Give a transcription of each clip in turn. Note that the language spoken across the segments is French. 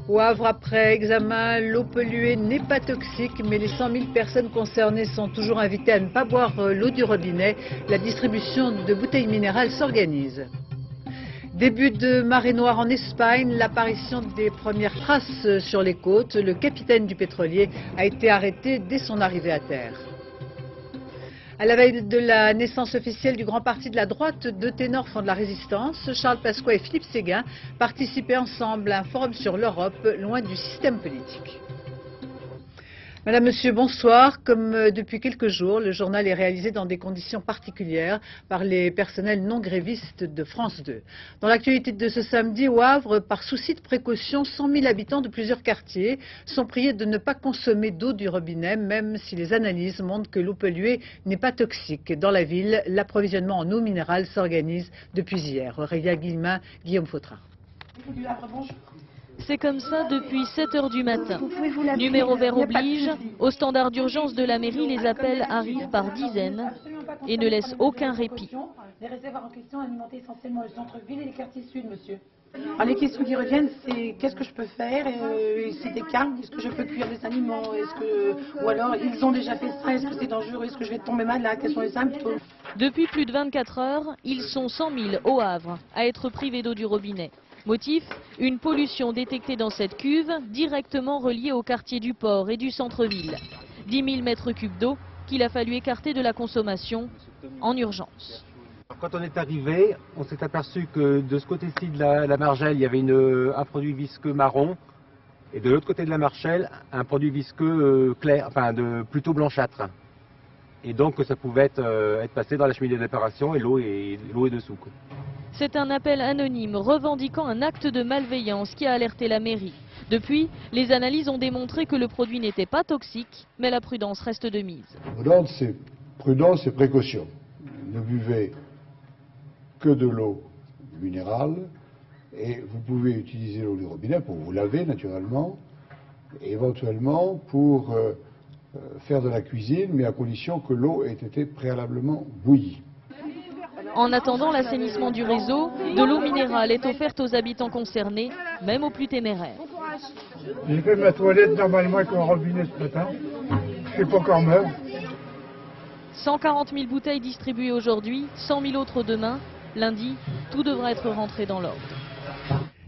Au Havre, après examen, l'eau polluée n'est pas toxique, mais les 100 000 personnes concernées sont toujours invitées à ne pas boire l'eau du robinet. La distribution de bouteilles minérales s'organise. Début de marée noire en Espagne, l'apparition des premières traces sur les côtes. Le capitaine du pétrolier a été arrêté dès son arrivée à terre. À la veille de la naissance officielle du grand parti de la droite, deux ténors font de la résistance. Charles Pasqua et Philippe Séguin participaient ensemble à un forum sur l'Europe, loin du système politique. Madame, Monsieur, bonsoir. Comme depuis quelques jours, le journal est réalisé dans des conditions particulières par les personnels non grévistes de France 2. Dans l'actualité de ce samedi, au Havre, par souci de précaution, 100 000 habitants de plusieurs quartiers sont priés de ne pas consommer d'eau du robinet, même si les analyses montrent que l'eau polluée n'est pas toxique. Dans la ville, l'approvisionnement en eau minérale s'organise depuis hier. Aurélia Guillemin, Guillaume Fautra. C'est comme ça depuis 7 h du matin. Numéro vert oblige, au standard d'urgence de la mairie, les appels arrivent par dizaines et ne laissent aucun répit. Les réservoirs en question alimentent essentiellement le centre-ville et les quartiers sud, monsieur. Alors, les questions qui reviennent, c'est qu'est-ce que je peux faire, c'est des cas, est-ce que je peux cuire des aliments, ou alors ils ont déjà fait ça, est-ce que c'est dangereux, est-ce que je vais tomber malade, quels sont les symptômes? Depuis plus de 24 heures, ils sont 100 000 au Havre à être privés d'eau du robinet. Motif, une pollution détectée dans cette cuve, directement reliée au quartier du port et du centre-ville. 10 000 mètres cubes d'eau qu'il a fallu écarter de la consommation en urgence. Quand on est arrivé, on s'est aperçu que de ce côté-ci de la Margelle, il y avait un produit visqueux marron, et de l'autre côté de la Margelle, un produit visqueux clair, enfin plutôt blanchâtre. Et donc ça pouvait être passé dans la cheminée d'épuration et l'eau est dessous. C'est un appel anonyme revendiquant un acte de malveillance qui a alerté la mairie. Depuis, les analyses ont démontré que le produit n'était pas toxique, mais la prudence reste de mise. C'est prudence et précaution. Ne buvez que de l'eau minérale et vous pouvez utiliser l'eau du robinet pour vous laver naturellement, et éventuellement pour faire de la cuisine, mais à condition que l'eau ait été préalablement bouillie. En attendant l'assainissement du réseau, de l'eau minérale est offerte aux habitants concernés, même aux plus téméraires. J'ai fait ma toilette normalement avec un robinet ce matin. Je suis pas encore mort. 140 000 bouteilles distribuées aujourd'hui, 100 000 autres demain. Lundi, tout devra être rentré dans l'ordre.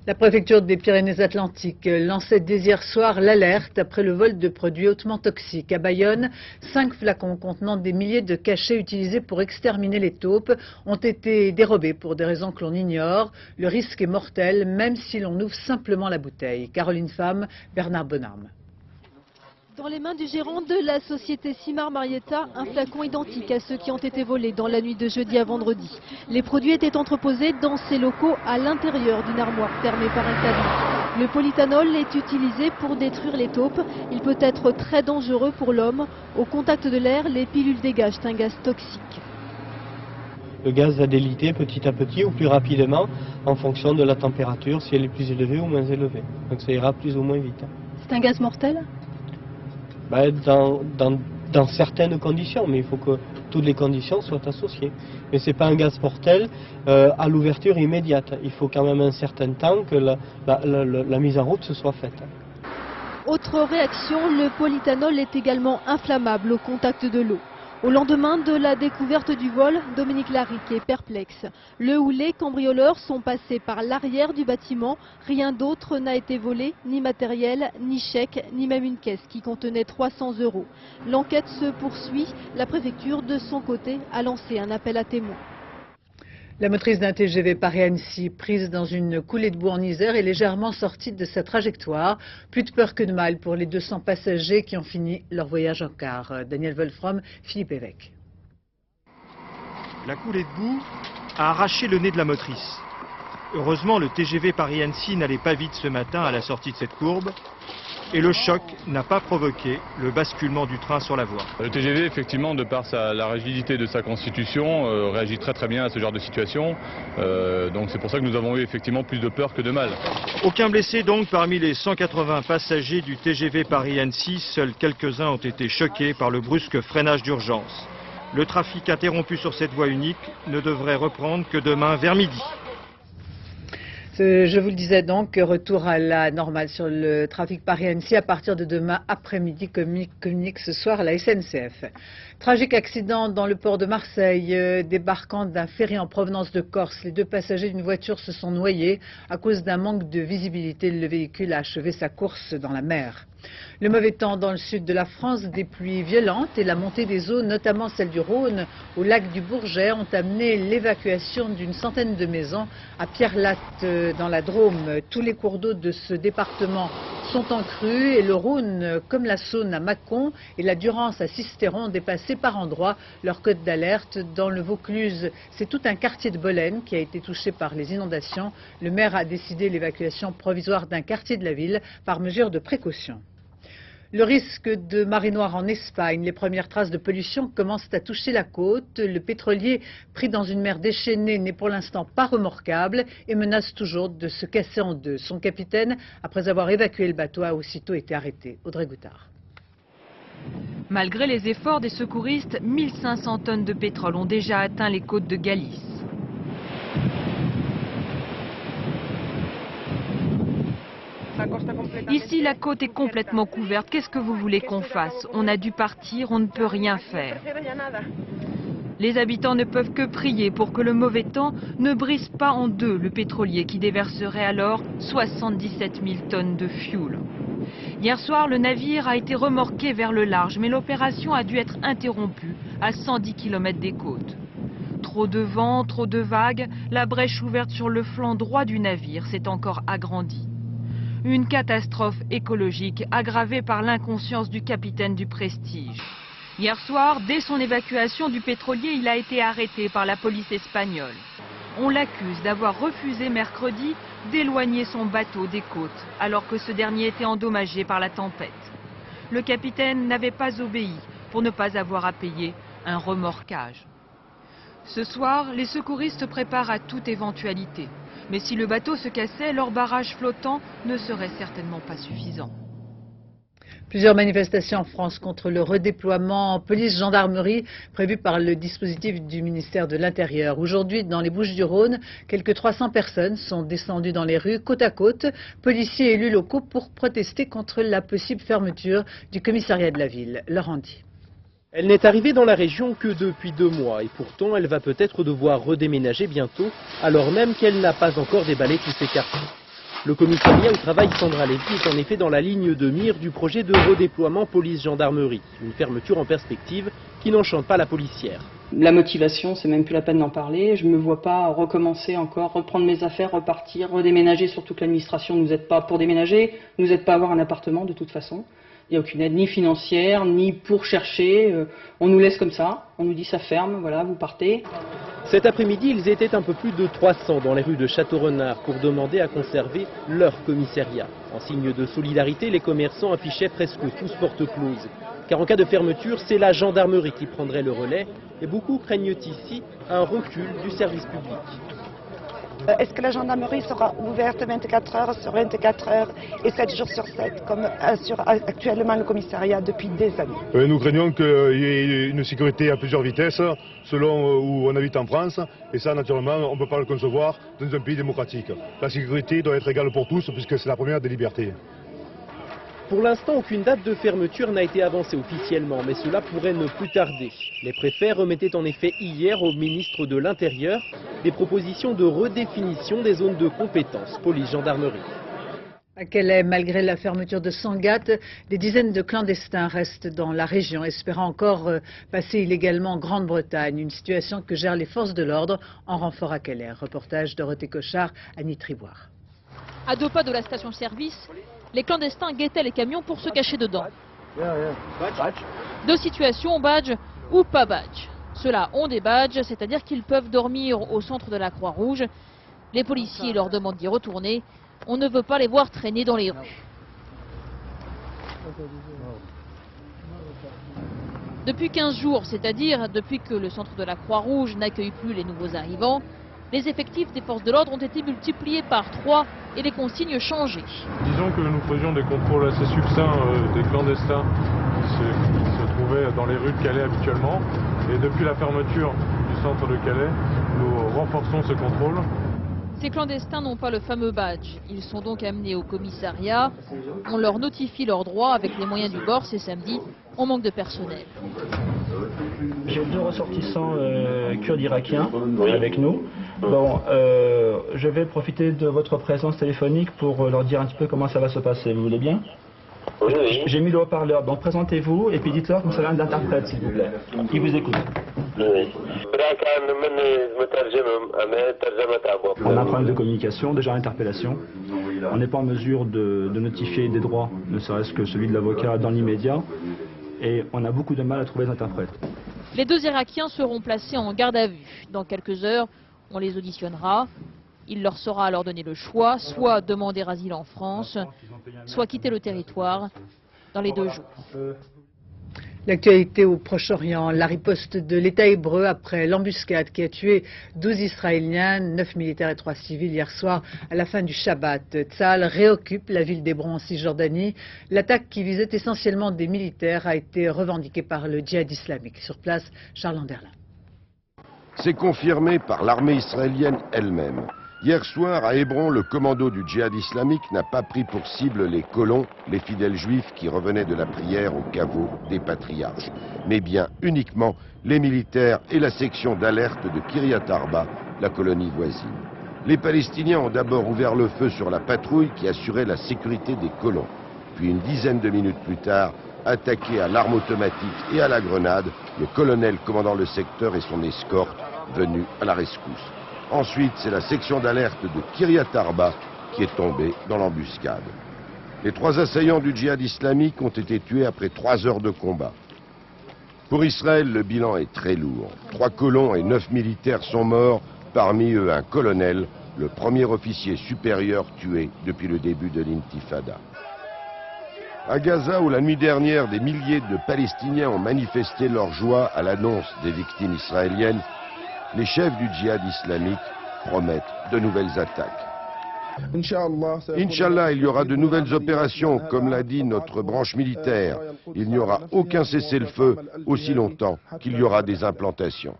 La préfecture des Pyrénées-Atlantiques lançait dès hier soir l'alerte après le vol de produits hautement toxiques. À Bayonne, 5 flacons contenant des milliers de cachets utilisés pour exterminer les taupes ont été dérobés pour des raisons que l'on ignore. Le risque est mortel, même si l'on ouvre simplement la bouteille. Caroline Femme, Bernard Bonarme. Dans les mains du gérant de la société Simar Marietta, un flacon identique à ceux qui ont été volés dans la nuit de jeudi à vendredi. Les produits étaient entreposés dans ces locaux à l'intérieur d'une armoire fermée par un cadenas. Le polyéthanol est utilisé pour détruire les taupes. Il peut être très dangereux pour l'homme. Au contact de l'air, les pilules dégagent un gaz toxique. Le gaz va déliter petit à petit ou plus rapidement en fonction de la température, si elle est plus élevée ou moins élevée. Donc ça ira plus ou moins vite. C'est un gaz mortel ? Dans certaines conditions, mais il faut que toutes les conditions soient associées. Mais ce n'est pas un gaz mortel à l'ouverture immédiate. Il faut quand même un certain temps que la mise en route se soit faite. Autre réaction, le polyéthanol est également inflammable au contact de l'eau. Au lendemain de la découverte du vol, Dominique Laric est perplexe. Le ou les cambrioleurs sont passés par l'arrière du bâtiment. Rien d'autre n'a été volé, ni matériel, ni chèque, ni même une caisse qui contenait 300 €. L'enquête se poursuit. La préfecture, de son côté, a lancé un appel à témoins. La motrice d'un TGV Paris-Annecy, prise dans une coulée de boue en Isère, est légèrement sortie de sa trajectoire. Plus de peur que de mal pour les 200 passagers qui ont fini leur voyage en car. Daniel Wolfram, Philippe Évêque. La coulée de boue a arraché le nez de la motrice. Heureusement, le TGV Paris-Annecy n'allait pas vite ce matin à la sortie de cette courbe. Et le choc n'a pas provoqué le basculement du train sur la voie. Le TGV, effectivement, de par la rigidité de sa constitution, réagit très bien à ce genre de situation. Donc c'est pour ça que nous avons eu effectivement plus de peur que de mal. Aucun blessé donc parmi les 180 passagers du TGV Paris-Annecy. Seuls quelques-uns ont été choqués par le brusque freinage d'urgence. Le trafic interrompu sur cette voie unique ne devrait reprendre que demain vers midi. Je vous le disais donc, retour à la normale sur le trafic Paris-Annecy à partir de demain après-midi, communique ce soir la SNCF. Tragique accident dans le port de Marseille, débarquant d'un ferry en provenance de Corse. Les deux passagers d'une voiture se sont noyés à cause d'un manque de visibilité. Le véhicule a achevé sa course dans la mer. Le mauvais temps dans le sud de la France, des pluies violentes et la montée des eaux, notamment celle du Rhône, au lac du Bourget, ont amené l'évacuation d'une centaine de maisons à Pierre-Latte dans la Drôme. Tous les cours d'eau de ce département sont en crue et le Rhône, comme la Saône à Mâcon et la Durance à Sisteron, ont dépassé par endroits leur cote d'alerte. Dans le Vaucluse, c'est tout un quartier de Bolène qui a été touché par les inondations. Le maire a décidé l'évacuation provisoire d'un quartier de la ville par mesure de précaution. Le risque de marée noire en Espagne. Les premières traces de pollution commencent à toucher la côte. Le pétrolier pris dans une mer déchaînée n'est pour l'instant pas remorquable et menace toujours de se casser en deux. Son capitaine, après avoir évacué le bateau, a aussitôt été arrêté. Audrey Goutard. Malgré les efforts des secouristes, 1500 tonnes de pétrole ont déjà atteint les côtes de Galice. Ici, la côte est complètement couverte. Qu'est-ce que vous voulez qu'on fasse? On a dû partir, on ne peut rien faire. Les habitants ne peuvent que prier pour que le mauvais temps ne brise pas en deux le pétrolier qui déverserait alors 77 000 tonnes de fioul. Hier soir, le navire a été remorqué vers le large, mais l'opération a dû être interrompue à 110 km des côtes. Trop de vent, trop de vagues, la brèche ouverte sur le flanc droit du navire s'est encore agrandie. Une catastrophe écologique aggravée par l'inconscience du capitaine du Prestige. Hier soir, dès son évacuation du pétrolier, il a été arrêté par la police espagnole. On l'accuse d'avoir refusé mercredi d'éloigner son bateau des côtes, alors que ce dernier était endommagé par la tempête. Le capitaine n'avait pas obéi pour ne pas avoir à payer un remorquage. Ce soir, les secouristes se préparent à toute éventualité. Mais si le bateau se cassait, leur barrage flottant ne serait certainement pas suffisant. Plusieurs manifestations en France contre le redéploiement police-gendarmerie prévu par le dispositif du ministère de l'Intérieur. Aujourd'hui, dans les Bouches-du-Rhône, quelques 300 personnes sont descendues dans les rues côte à côte, policiers et élus locaux pour protester contre la possible fermeture du commissariat de la ville. Laurent Di. Elle n'est arrivée dans la région que depuis 2 mois et pourtant elle va peut-être devoir redéménager bientôt alors même qu'elle n'a pas encore déballé tous ses quartiers. Le commissariat où travaille Sandra Lévy est en effet dans la ligne de mire du projet de redéploiement police-gendarmerie, une fermeture en perspective qui n'enchante pas la policière. La motivation, c'est même plus la peine d'en parler. Je ne me vois pas recommencer encore, reprendre mes affaires, repartir, redéménager, surtout que l'administration ne nous aide pas pour déménager, ne nous aide pas à avoir un appartement de toute façon. Il n'y a aucune aide ni financière, ni pour chercher. On nous laisse comme ça, on nous dit ça ferme, voilà, vous partez. Cet après-midi, ils étaient un peu plus de 300 dans les rues de Château-Renard pour demander à conserver leur commissariat. En signe de solidarité, les commerçants affichaient presque tous porte close. Car en cas de fermeture, c'est la gendarmerie qui prendrait le relais et beaucoup craignent ici un recul du service public. Est-ce que la gendarmerie sera ouverte 24 heures sur 24 heures et 7 jours sur 7, comme assure actuellement le commissariat depuis des années? Nous craignons qu'il y ait une sécurité à plusieurs vitesses, selon où on habite en France, et ça, naturellement, on ne peut pas le concevoir dans un pays démocratique. La sécurité doit être égale pour tous, puisque c'est la première des libertés. Pour l'instant, aucune date de fermeture n'a été avancée officiellement, mais cela pourrait ne plus tarder. Les préfets remettaient en effet hier au ministre de l'Intérieur des propositions de redéfinition des zones de compétence police-gendarmerie. À Calais, malgré la fermeture de Sangatte, des dizaines de clandestins restent dans la région, espérant encore passer illégalement en Grande-Bretagne. Une situation que gèrent les forces de l'ordre en renfort à Calais. Reportage Dorothée Cochard, Annie Triboire. À 2 pas de la station-service, les clandestins guettaient les camions pour se cacher dedans. 2 situations, badge ou pas badge. Ceux-là ont des badges, c'est-à-dire qu'ils peuvent dormir au centre de la Croix-Rouge. Les policiers leur demandent d'y retourner. On ne veut pas les voir traîner dans les rues. Depuis 15 jours, c'est-à-dire depuis que le centre de la Croix-Rouge n'accueille plus les nouveaux arrivants, les effectifs des forces de l'ordre ont été multipliés par 3 et les consignes changées. Disons que nous faisions des contrôles assez succincts des clandestins qui se trouvaient dans les rues de Calais habituellement. Et depuis la fermeture du centre de Calais, nous renforçons ce contrôle. Ces clandestins n'ont pas le fameux badge. Ils sont donc amenés au commissariat. On leur notifie leurs droits avec les moyens du bord. C'est samedi. On manque de personnel. J'ai 2 ressortissants kurdes irakiens avec nous. Bon, je vais profiter de votre présence téléphonique pour leur dire un petit peu comment ça va se passer. Vous voulez bien? Oui, oui. J'ai mis le haut-parleur. Donc présentez-vous et puis dites-leur qu'on s'appelle d'interprète, s'il vous plaît. Ils vous écoutent. On a un problème de communication, déjà interpellation. On n'est pas en mesure de notifier des droits, ne serait-ce que celui de l'avocat dans l'immédiat. Et on a beaucoup de mal à trouver des interprètes. Les 2 Irakiens seront placés en garde à vue. Dans quelques heures, on les auditionnera. Il leur sera alors donné le choix, soit demander asile en France, soit quitter le territoire dans les 2 jours. L'actualité au Proche-Orient, la riposte de l'État hébreu après l'embuscade qui a tué 12 Israéliens, 9 militaires et 3 civils hier soir à la fin du Shabbat. Tzahal réoccupe la ville d'Hébron en Cisjordanie. L'attaque qui visait essentiellement des militaires a été revendiquée par le djihad islamique. Sur place, Charles Anderlin. C'est confirmé par l'armée israélienne elle-même. Hier soir, à Hébron, le commando du djihad islamique n'a pas pris pour cible les colons, les fidèles juifs qui revenaient de la prière au caveau des patriarches, mais bien uniquement les militaires et la section d'alerte de Kiryat Arba, la colonie voisine. Les Palestiniens ont d'abord ouvert le feu sur la patrouille qui assurait la sécurité des colons, puis une dizaine de minutes plus tard, attaqué à l'arme automatique et à la grenade, le colonel commandant le secteur et son escorte venus à la rescousse. Ensuite, c'est la section d'alerte de Kiryat Arba qui est tombée dans l'embuscade. Les 3 assaillants du djihad islamique ont été tués après 3 heures de combat. Pour Israël, le bilan est très lourd. 3 colons et 9 militaires sont morts, parmi eux un colonel, le premier officier supérieur tué depuis le début de l'intifada. À Gaza, où la nuit dernière, des milliers de Palestiniens ont manifesté leur joie à l'annonce des victimes israéliennes, les chefs du djihad islamique promettent de nouvelles attaques. Inch'Allah, il y aura de nouvelles opérations, comme l'a dit notre branche militaire. Il n'y aura aucun cessez-le-feu aussi longtemps qu'il y aura des implantations.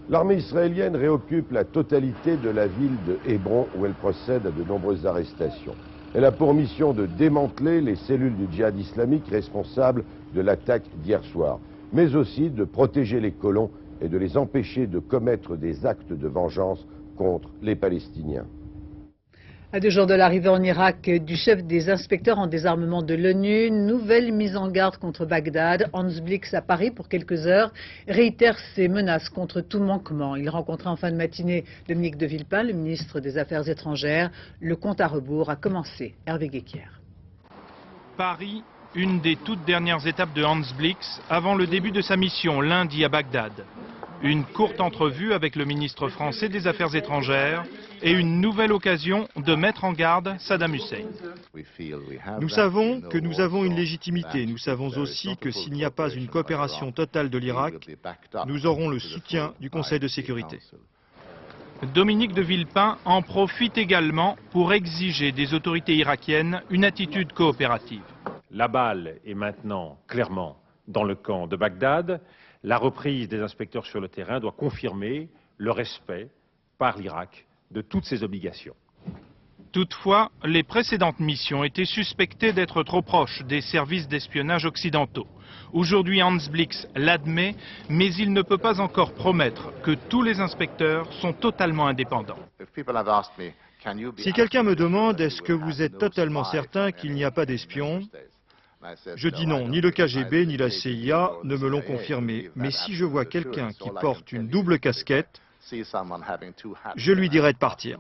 L'armée israélienne réoccupe la totalité de la ville de Hébron, où elle procède à de nombreuses arrestations. Elle a pour mission de démanteler les cellules du djihad islamique responsables de l'attaque d'hier soir, mais aussi de protéger les colons et de les empêcher de commettre des actes de vengeance contre les Palestiniens. À 2 jours de l'arrivée en Irak du chef des inspecteurs en désarmement de l'ONU, nouvelle mise en garde contre Bagdad. Hans Blix à Paris pour quelques heures réitère ses menaces contre tout manquement. Il rencontrait en fin de matinée Dominique de Villepin, le ministre des Affaires étrangères. Le compte à rebours a commencé. Hervé Guéquier. Paris, une des toutes dernières étapes de Hans Blix avant le début de sa mission lundi à Bagdad. Une courte entrevue avec le ministre français des Affaires étrangères et une nouvelle occasion de mettre en garde Saddam Hussein. Nous savons que nous avons une légitimité. Nous savons aussi que s'il n'y a pas une coopération totale de l'Irak, nous aurons le soutien du Conseil de sécurité. Dominique de Villepin en profite également pour exiger des autorités irakiennes une attitude coopérative. La balle est maintenant clairement dans le camp de Bagdad. La reprise des inspecteurs sur le terrain doit confirmer le respect par l'Irak de toutes ses obligations. Toutefois, les précédentes missions étaient suspectées d'être trop proches des services d'espionnage occidentaux. Aujourd'hui, Hans Blix l'admet, mais il ne peut pas encore promettre que tous les inspecteurs sont totalement indépendants. Si quelqu'un me demande est-ce que vous êtes totalement certain qu'il n'y a pas d'espions, je dis non, ni le KGB ni la CIA ne me l'ont confirmé. Mais si je vois quelqu'un qui porte une double casquette, je lui dirai de partir.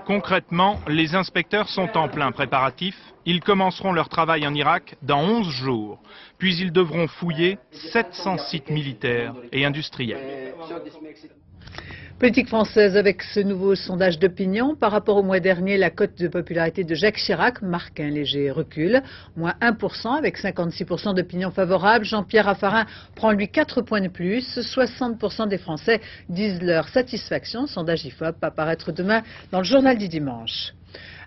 Concrètement, les inspecteurs sont en plein préparatif. Ils commenceront leur travail en Irak dans 11 jours. Puis ils devront fouiller 700 sites militaires et industriels. Politique française avec ce nouveau sondage d'opinion. Par rapport au mois dernier, la cote de popularité de Jacques Chirac marque un léger recul. Moins 1% avec 56% d'opinion favorable. Jean-Pierre Raffarin prend lui 4 points de plus. 60% des Français disent leur satisfaction. Sondage IFOP à paraître demain dans le journal du dimanche.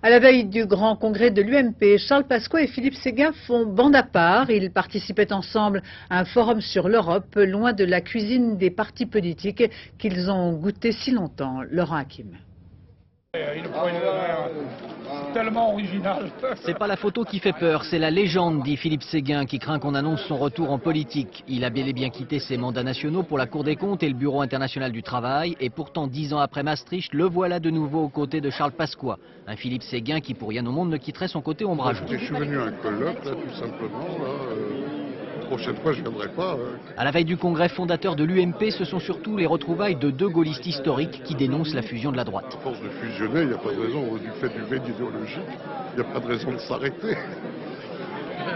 À la veille du grand congrès de l'UMP, Charles Pasqua et Philippe Séguin font bande à part. Ils participaient ensemble à un forum sur l'Europe, loin de la cuisine des partis politiques qu'ils ont goûté si longtemps. Laurent Hakim. Tellement original. C'est pas la photo qui fait peur, c'est la légende, dit Philippe Séguin, qui craint qu'on annonce son retour en politique. Il a bel et bien quitté ses mandats nationaux pour la Cour des comptes et le Bureau international du travail, et pourtant 10 ans après Maastricht, le voilà de nouveau aux côtés de Charles Pasqua. Un Philippe Séguin qui pour rien au monde ne quitterait son côté ombrageux. Je suis venu à un colloque, là, tout simplement. La prochaine fois, je ne viendrai pas. À la veille du congrès fondateur de l'UMP, ce sont surtout les retrouvailles de deux gaullistes historiques qui dénoncent la fusion de la droite. À force de fusionner, il n'y a pas de raison, du fait du vide idéologique, il n'y a pas de raison de s'arrêter.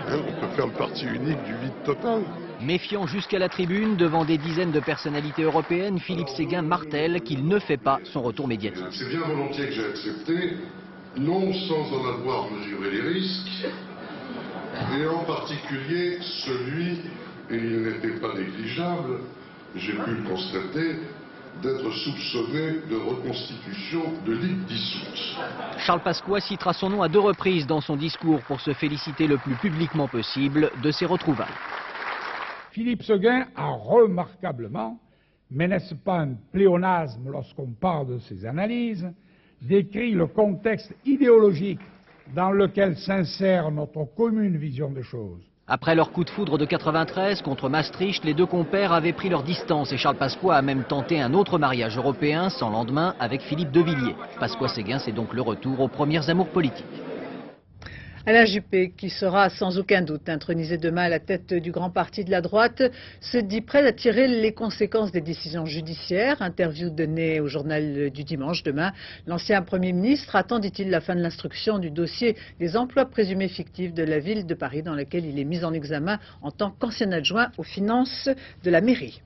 On peut faire le parti unique du vide total. Méfiant jusqu'à la tribune, devant des dizaines de personnalités européennes, Philippe Séguin martèle qu'il ne fait pas son retour médiatique. C'est bien volontiers que j'ai accepté, non sans en avoir mesuré les risques, et en particulier celui, et il n'était pas négligeable, j'ai pu le constater, d'être soupçonné de reconstitution de ligue dissoute. Charles Pasqua citera son nom à 2 reprises dans son discours pour se féliciter le plus publiquement possible de ses retrouvailles. Philippe Séguin a remarquablement, mais n'est-ce pas un pléonasme lorsqu'on parle de ses analyses, décrit le contexte idéologique dans lequel s'insère notre commune vision des choses. Après leur coup de foudre de 93 contre Maastricht, les deux compères avaient pris leur distance et Charles Pasqua a même tenté un autre mariage européen sans lendemain avec Philippe de Villiers. Pasqua-Séguin, c'est donc le retour aux premières amours politiques. Alain Juppé, qui sera sans aucun doute intronisé demain à la tête du grand parti de la droite, se dit prêt à tirer les conséquences des décisions judiciaires. Interview donnée au journal du dimanche demain. L'ancien Premier ministre attend, dit-il, la fin de l'instruction du dossier des emplois présumés fictifs de la ville de Paris, dans lequel il est mis en examen en tant qu'ancien adjoint aux finances de la mairie.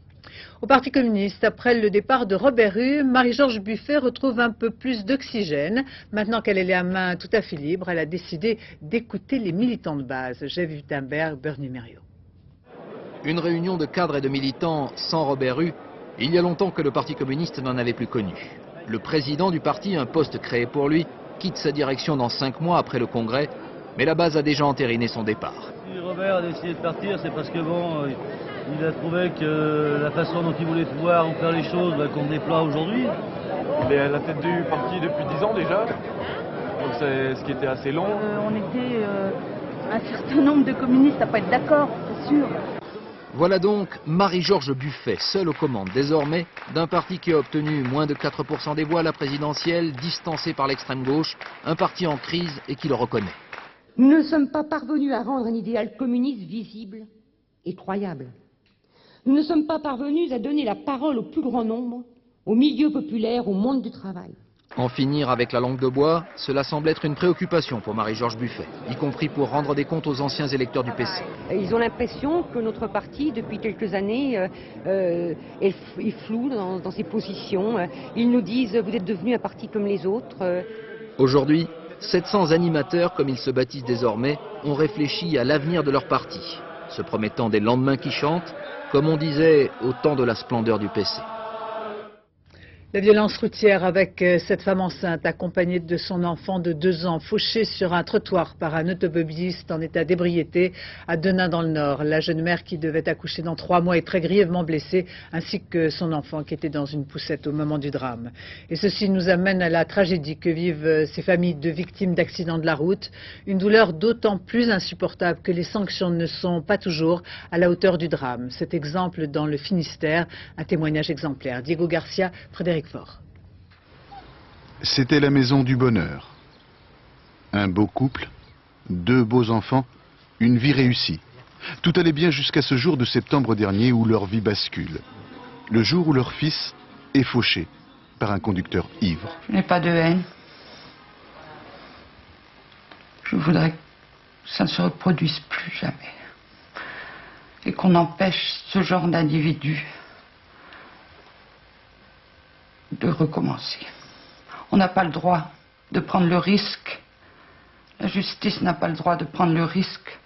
Au Parti communiste, après le départ de Robert Rue, Marie-Georges Buffet retrouve un peu plus d'oxygène. Maintenant qu'elle est les mains tout à fait libres, elle a décidé d'écouter les militants de base. Jeff Wittenberg, Bernie Merriot. Une réunion de cadres et de militants sans Robert Rue, il y a longtemps que le Parti communiste n'en avait plus connu. Le président du parti, un poste créé pour lui, quitte sa direction dans 5 mois après le congrès, mais la base a déjà entériné son départ. Si Robert a décidé de partir, c'est parce que bon... il a trouvé que la façon dont il voulait voir ou faire les choses qu'on déploie aujourd'hui. Il est à la tête du parti depuis 10 ans déjà, donc c'est ce qui était assez long. On était un certain nombre de communistes à ne pas être d'accord, c'est sûr. Voilà donc Marie-Georges Buffet, seule aux commandes désormais d'un parti qui a obtenu moins de 4% des voix à la présidentielle, distancé par l'extrême gauche, un parti en crise et qui le reconnaît. Nous ne sommes pas parvenus à rendre un idéal communiste visible et croyable. Nous ne sommes pas parvenus à donner la parole au plus grand nombre, au milieu populaire, au monde du travail. En finir avec la langue de bois, cela semble être une préoccupation pour Marie-Georges Buffet, y compris pour rendre des comptes aux anciens électeurs du PC. Ils ont l'impression que notre parti, depuis quelques années, est flou dans ses positions. Ils nous disent « vous êtes devenus un parti comme les autres ». Aujourd'hui, 700 animateurs, comme ils se baptisent désormais, ont réfléchi à l'avenir de leur parti, se promettant des lendemains qui chantent, comme on disait au temps de la splendeur du PC. La violence routière avec cette femme enceinte accompagnée de son enfant de 2 ans fauché sur un trottoir par un automobiliste en état d'ébriété à Denain dans le Nord. La jeune mère qui devait accoucher dans 3 mois est très grièvement blessée ainsi que son enfant qui était dans une poussette au moment du drame. Et ceci nous amène à la tragédie que vivent ces familles de victimes d'accidents de la route. Une douleur d'autant plus insupportable que les sanctions ne sont pas toujours à la hauteur du drame. Cet exemple dans le Finistère, un témoignage exemplaire. Diego Garcia, Frédéric Faure. C'était la maison du bonheur. Un beau couple, 2 beaux enfants, une vie réussie. Tout allait bien jusqu'à ce jour de septembre dernier où leur vie bascule. Le jour où leur fils est fauché par un conducteur ivre. Je n'ai pas de haine. Je voudrais que ça ne se reproduise plus jamais. Et qu'on empêche ce genre d'individu de recommencer. On n'a pas le droit de prendre le risque. La justice n'a pas le droit de prendre le risque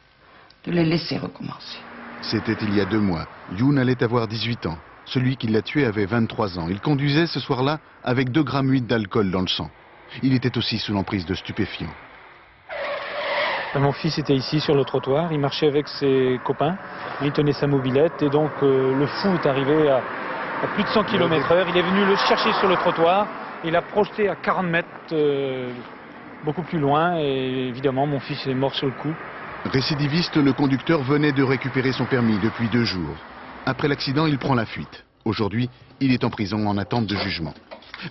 de les laisser recommencer. C'était il y a 2 mois. Youn allait avoir 18 ans. Celui qui l'a tué avait 23 ans. Il conduisait ce soir-là avec 2,8 grammes d'alcool dans le sang. Il était aussi sous l'emprise de stupéfiants. Mon fils était ici sur le trottoir, il marchait avec ses copains, il tenait sa mobilette et donc le fou est arrivé à plus de 100 km/h. Il est venu le chercher sur le trottoir, il l'a projeté à 40 mètres, beaucoup plus loin, et évidemment mon fils est mort sur le coup. Récidiviste, le conducteur venait de récupérer son permis depuis 2 jours. Après l'accident, il prend la fuite. Aujourd'hui, il est en prison en attente de jugement.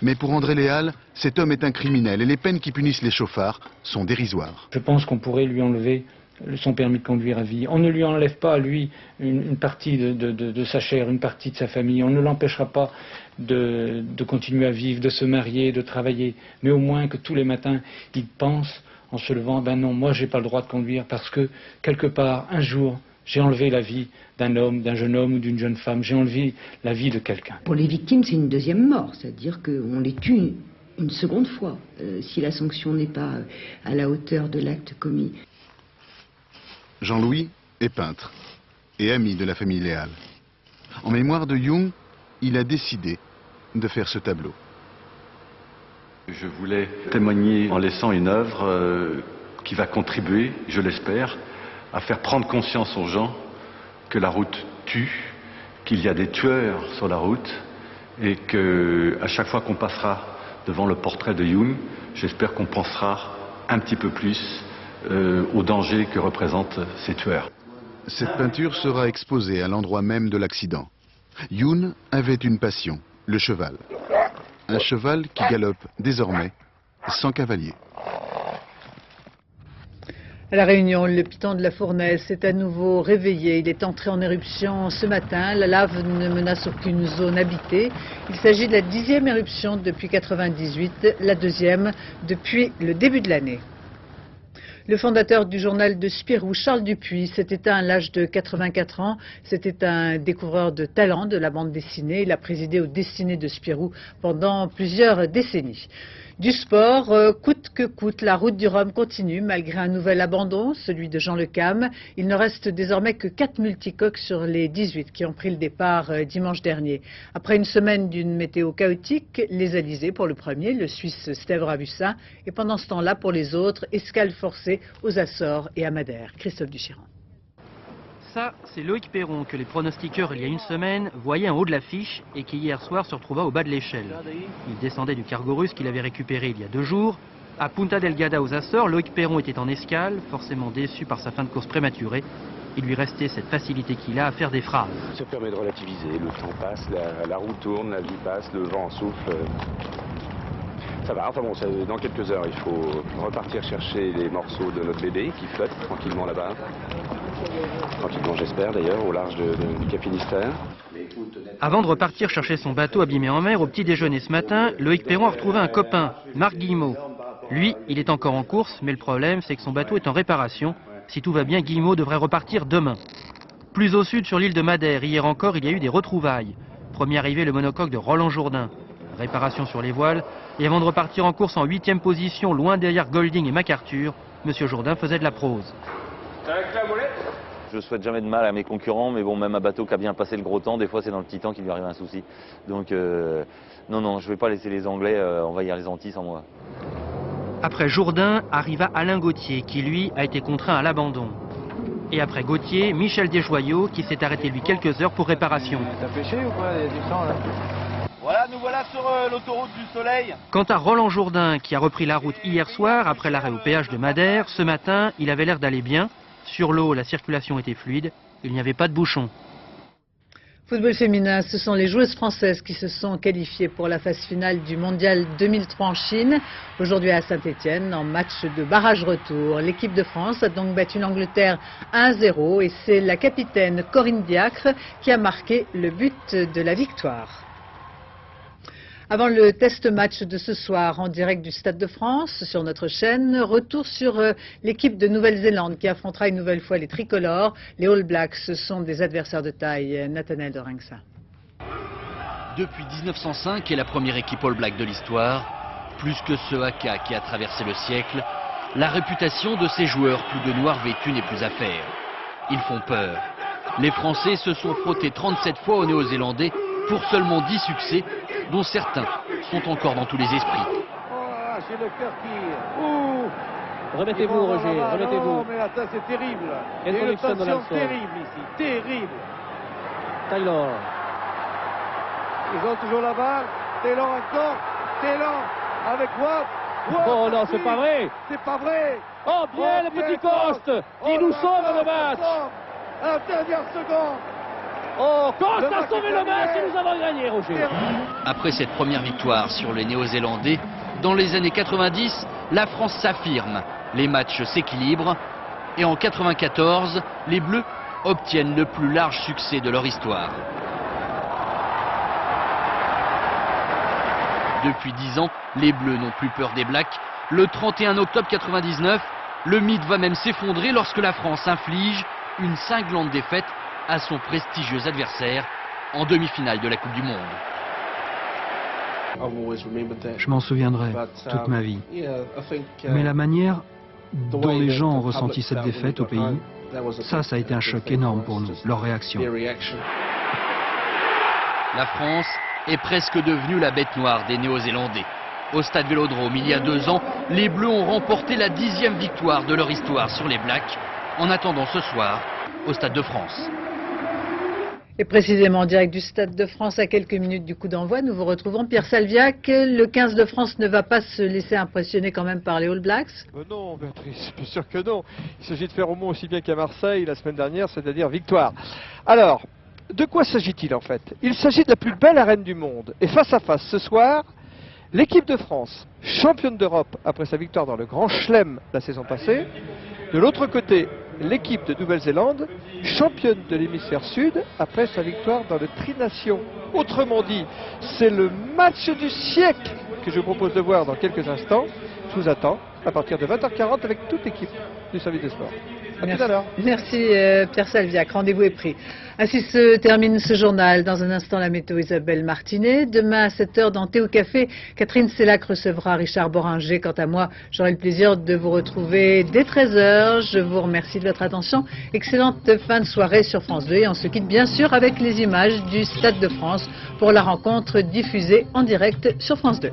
Mais pour André Léal, cet homme est un criminel et les peines qui punissent les chauffards sont dérisoires. Je pense qu'on pourrait lui enlever son permis de conduire à vie. On ne lui enlève pas à lui une partie de sa chair, une partie de sa famille. On ne l'empêchera pas de continuer à vivre, de se marier, de travailler. Mais au moins que tous les matins, il pense en se levant, ben non, moi j'ai pas le droit de conduire parce que quelque part, un jour, j'ai enlevé la vie d'un homme, d'un jeune homme ou d'une jeune femme. J'ai enlevé la vie de quelqu'un. Pour les victimes, c'est une deuxième mort, c'est-à-dire qu'on les tue une seconde fois, si la sanction n'est pas à la hauteur de l'acte commis. Jean-Louis est peintre et ami de la famille Léal. En mémoire de Jung, il a décidé de faire ce tableau. Je voulais témoigner en laissant une œuvre qui va contribuer, je l'espère, à faire prendre conscience aux gens que la route tue, qu'il y a des tueurs sur la route et qu'à chaque fois qu'on passera devant le portrait de Jung, j'espère qu'on pensera un petit peu plus au danger que représentent ces tueurs. Cette peinture sera exposée à l'endroit même de l'accident. Jung avait une passion, le cheval. Un cheval qui galope désormais sans cavalier. À La Réunion, le piton de la Fournaise s'est à nouveau réveillé. Il est entré en éruption ce matin. La lave ne menace aucune zone habitée. Il s'agit de la 10e éruption depuis 1998, la 2e depuis le début de l'année. Le fondateur du journal de Spirou, Charles Dupuis, s'est éteint à l'âge de 84 ans. C'était un découvreur de talent de la bande dessinée. Il a présidé aux destinées de Spirou pendant plusieurs décennies. Du sport, coûte que coûte, la route du Rhum continue malgré un nouvel abandon, celui de Jean Le Cam. Il ne reste désormais que 4 multicoques sur les 18 qui ont pris le départ dimanche dernier. Après une semaine d'une météo chaotique, les alizés pour le premier, le Suisse Steve Ravussin, et pendant ce temps-là pour les autres, escale forcée aux Açores et à Madère. Christophe Duchiran. Ça, c'est Loïc Perron que les pronostiqueurs, il y a une semaine, voyaient en haut de l'affiche et qui hier soir se retrouva au bas de l'échelle. Il descendait du cargo russe qu'il avait récupéré il y a 2 jours. À Punta Delgada aux Açores, Loïc Perron était en escale, forcément déçu par sa fin de course prématurée. Il lui restait cette facilité qu'il a à faire des phrases. Ça permet de relativiser, le temps passe, la roue tourne, la vie passe, le vent souffle. Ça va, enfin bon, dans quelques heures, il faut repartir chercher les morceaux de notre bébé qui flotte tranquillement là-bas. Tranquillement, j'espère d'ailleurs, au large du Cap Finistère. Avant de repartir chercher son bateau abîmé en mer, au petit déjeuner ce matin, Loïc Perron a retrouvé un copain, Marc Guillemot. Lui, il est encore en course, mais le problème, c'est que son bateau est en réparation. Si tout va bien, Guillemot devrait repartir demain. Plus au sud, sur l'île de Madère, hier encore, il y a eu des retrouvailles. Premier arrivé, le monocoque de Roland Jourdain. Réparation sur les voiles. Et avant de repartir en course en 8e position, loin derrière Golding et MacArthur, Monsieur Jourdain faisait de la prose. Je souhaite jamais de mal à mes concurrents, mais bon, même un bateau qui a bien passé le gros temps, des fois c'est dans le petit temps qu'il lui arrive un souci. Donc non, je ne vais pas laisser les Anglais envahir les Antilles sans moi. Après Jourdain, arriva Alain Gauthier, qui lui a été contraint à l'abandon. Et après Gauthier, Michel Desjoyaux, qui s'est arrêté lui quelques heures pour réparation. T'as pêché ou quoi? Il y a du sang là. Voilà, nous voilà sur l'autoroute du Soleil. Quant à Roland Jourdain, qui a repris la route hier soir, après l'arrêt au péage de Madère, ce matin, il avait l'air d'aller bien. Sur l'eau, la circulation était fluide, il n'y avait pas de bouchon. Football féminin, ce sont les joueuses françaises qui se sont qualifiées pour la phase finale du Mondial 2003 en Chine. Aujourd'hui à Saint-Étienne, en match de barrage retour. L'équipe de France a donc battu l'Angleterre 1-0 et c'est la capitaine Corinne Diacre qui a marqué le but de la victoire. Avant le test match de ce soir en direct du Stade de France sur notre chaîne, retour sur l'équipe de Nouvelle-Zélande qui affrontera une nouvelle fois les tricolores. Les All Blacks, ce sont des adversaires de taille. Nathanaël de Ringsa. Depuis 1905 est la première équipe All Black de l'histoire. Plus que ce haka qui a traversé le siècle, la réputation de ces joueurs plus de noirs vêtus n'est plus à faire. Ils font peur. Les Français se sont frottés 37 fois aux Néo-Zélandais pour seulement 10 succès, dont certains sont encore dans tous les esprits. j'ai le cœur qui... Ouh. Remettez-vous, Roger, remettez-vous. Non, mais attends, c'est terrible. Il y a une tension terrible ici, terrible. Taylor. Ils ont toujours la balle. Taylor encore. Taylor avec Watt. Oh non, c'est pas vrai. C'est pas vrai. Oh, bien, le petit Coste qui nous sauve le match. À la dernière seconde. Oh, Coste a sauvé le match et nous avons gagné, Roger. Après cette première victoire sur les Néo-Zélandais, dans les années 90, la France s'affirme. Les matchs s'équilibrent et en 94, les Bleus obtiennent le plus large succès de leur histoire. Depuis 10 ans, les Bleus n'ont plus peur des Blacks. Le 31 octobre 99, le mythe va même s'effondrer lorsque la France inflige une cinglante défaite à son prestigieux adversaire en demi-finale de la Coupe du Monde. Je m'en souviendrai toute ma vie. Mais la manière dont les gens ont ressenti cette défaite au pays, ça a été un choc énorme pour nous, leur réaction. La France est presque devenue la bête noire des Néo-Zélandais. Au stade Vélodrome, il y a 2 ans, les Bleus ont remporté la 10e victoire de leur histoire sur les Blacks, en attendant ce soir au Stade de France. Et précisément en direct du Stade de France, à quelques minutes du coup d'envoi, nous vous retrouvons Pierre Salviac. Le 15 de France ne va pas se laisser impressionner quand même par les All Blacks? Non, Béatrice, bien sûr que non. Il s'agit de faire au moins aussi bien qu'à Marseille la semaine dernière, c'est-à-dire victoire. Alors, de quoi s'agit-il en fait? Il s'agit de la plus belle arène du monde. Et face à face ce soir, l'équipe de France, championne d'Europe après sa victoire dans le Grand Chelem la saison passée. De l'autre côté, l'équipe de Nouvelle-Zélande, championne de l'hémisphère sud après sa victoire dans le Tri-Nations. Autrement dit, c'est le match du siècle que je vous propose de voir dans quelques instants. Je vous attends à partir de 20h40 avec toute l'équipe du service des sports. À tout à l'heure. Merci Pierre Salviac, rendez-vous est pris. Ainsi se termine ce journal. Dans un instant, la météo Isabelle Martinet. Demain à 7h dans Thé au Café, Catherine Sellac recevra Richard Boringer. Quant à moi, j'aurai le plaisir de vous retrouver dès 13h. Je vous remercie de votre attention. Excellente fin de soirée sur France 2 et on se quitte bien sûr avec les images du Stade de France pour la rencontre diffusée en direct sur France 2.